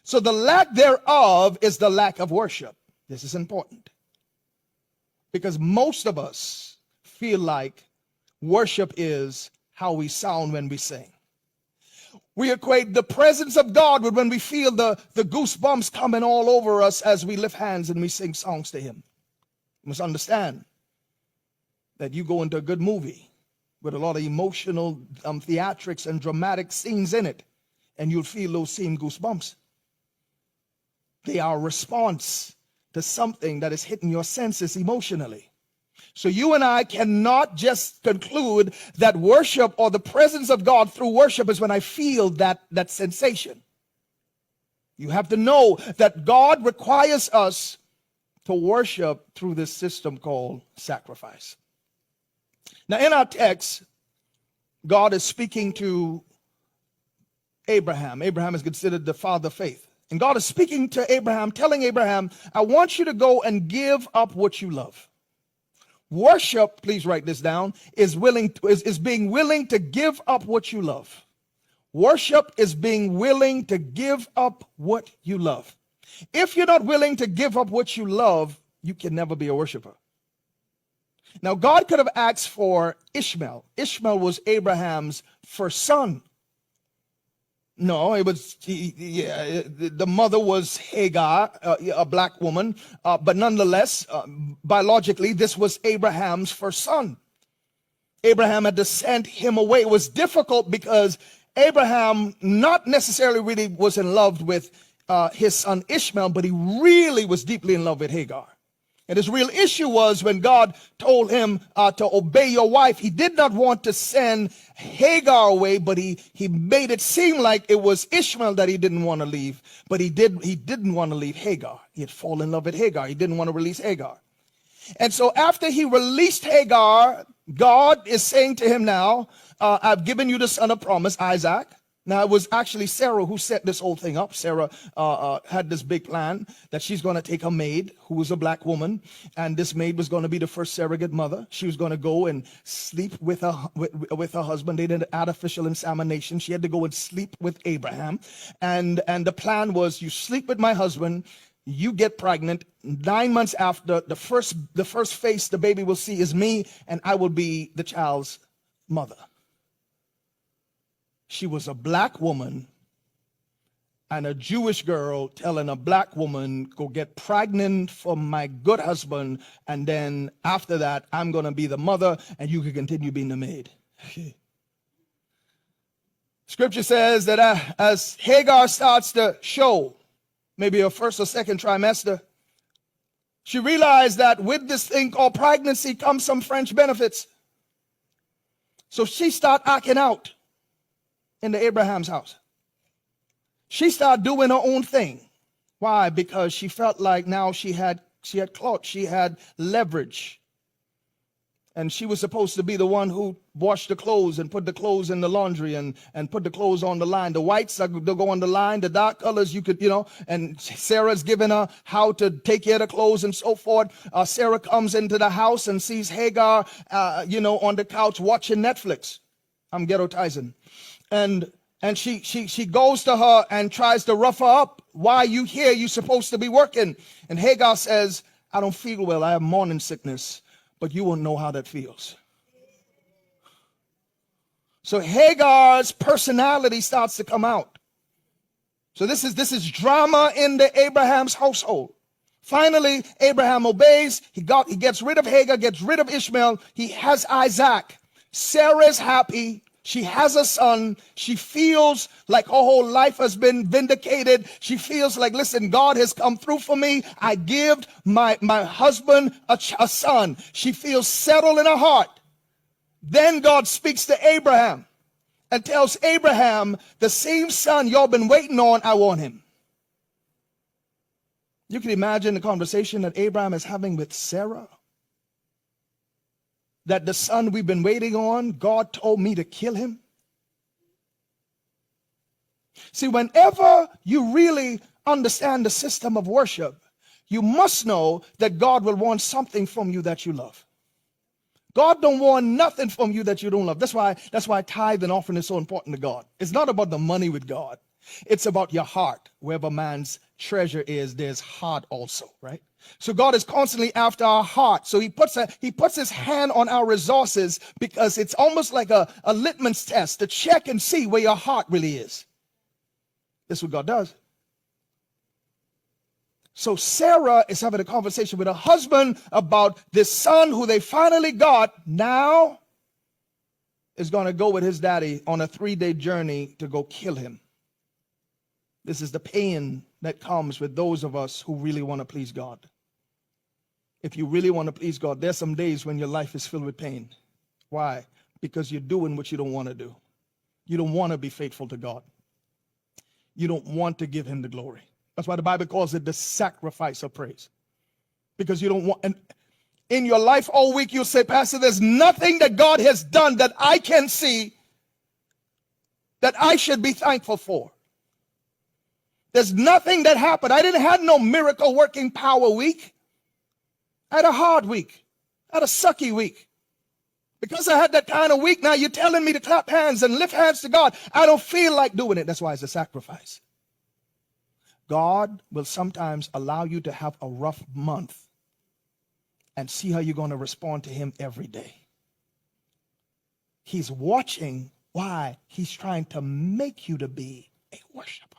So the lack thereof is the lack of worship. This is important because most of us feel like worship is how we sound when we sing. We equate the presence of God with when we feel the goosebumps coming all over us as we lift hands and we sing songs to him. You must understand that you go into a good movie with a lot of emotional theatrics and dramatic scenes in it, and you'll feel those same goosebumps. They are a response to something that is hitting your senses emotionally. So you and I cannot just conclude that worship or the presence of God through worship is when I feel that sensation. You have to know that God requires us to worship through this system called sacrifice. Now in our text, God is speaking to Abraham. Abraham is considered the father of faith. And God is speaking to Abraham, telling Abraham, I want you to go and give up what you love. Worship, please write this down, is being willing to give up what you love. Worship is being willing to give up what you love. If you're not willing to give up what you love, you can never be a worshiper. Now, God could have asked for Ishmael. Ishmael was Abraham's first son. No, it was, the mother was Hagar, a black woman, but nonetheless, biologically, this was Abraham's first son. Abraham had to send him away. It was difficult because Abraham not necessarily really was in love with his son Ishmael, but he really was deeply in love with Hagar. And his real issue was when God told him to obey your wife, he did not want to send Hagar away, but he made it seem like it was Ishmael that he didn't want to leave. But he didn't want to leave Hagar. He had fallen in love with Hagar. He didn't want to release Hagar. And so after he released Hagar, God is saying to him now, I've given you the son of promise, Isaac. Now, it was actually Sarah who set this whole thing up. Sarah had this big plan that she's going to take a maid who was a black woman, and this maid was going to be the first surrogate mother. She was going to go and sleep with her husband. They did an artificial insemination. She had to go and sleep with Abraham, and the plan was, you sleep with my husband, you get pregnant. 9 months after, the first face the baby will see is me, and I will be the child's mother. She was a black woman and a Jewish girl telling a black woman, go get pregnant for my good husband, and then after that, I'm going to be the mother and you can continue being the maid. Scripture says that as Hagar starts to show, maybe her first or second trimester, she realized that with this thing called pregnancy comes some French benefits. So she started acting out into Abraham's house. She started doing her own thing. Why? Because she felt like now she had clout, she had leverage. And she was supposed to be the one who washed the clothes and put the clothes in the laundry and put the clothes on the line. The whites, they'll go on the line. The dark colors, you could, and Sarah's giving her how to take care of the clothes and so forth. Sarah comes into the house and sees Hagar, on the couch watching Netflix. I'm ghetto-tizing. And she goes to her and tries to rough her up. Why are you here? You're supposed to be working. And Hagar says, I don't feel well. I have morning sickness, but you won't know how that feels. So Hagar's personality starts to come out. So this is drama in the Abraham's household. Finally, Abraham obeys. He gets rid of Hagar, gets rid of Ishmael. He has Isaac. Sarah's happy. She has a son. She feels like her whole life has been vindicated. She feels like, listen, God has come through for me. I give my husband a son. She feels settled in her heart. Then God speaks to Abraham and tells Abraham, the same son y'all been waiting on, I want him. You can imagine the conversation that Abraham is having with Sarah. That the son we've been waiting on, God told me to kill him. See, whenever you really understand the system of worship, you must know that God will want something from you that you love. God don't want nothing from you that you don't love. That's why tithe and offering is so important to God. It's not about the money with God. It's about your heart. Wherever man's treasure is, there's heart also, right? So God is constantly after our heart. So he puts his hand on our resources because it's almost like a litmus test to check and see where your heart really is. That's what God does. So Sarah is having a conversation with her husband about this son who they finally got. Now is going to go with his daddy on a 3-day journey to go kill him. This is the pain that comes with those of us who really want to please God. If you really want to please God, there's some days when your life is filled with pain. Why? Because you're doing what you don't want to do. You don't want to be faithful to God. You don't want to give him the glory. That's why the Bible calls it the sacrifice of praise. Because you don't want, and in your life all week you'll say, Pastor, there's nothing that God has done that I can see that I should be thankful for. There's nothing that happened. I didn't have no miracle working power week. I had a hard week. I had a sucky week. Because I had that kind of week, now you're telling me to clap hands and lift hands to God. I don't feel like doing it. That's why it's a sacrifice. God will sometimes allow you to have a rough month and see how you're going to respond to him every day. He's watching. Why? He's trying to make you to be a worshiper.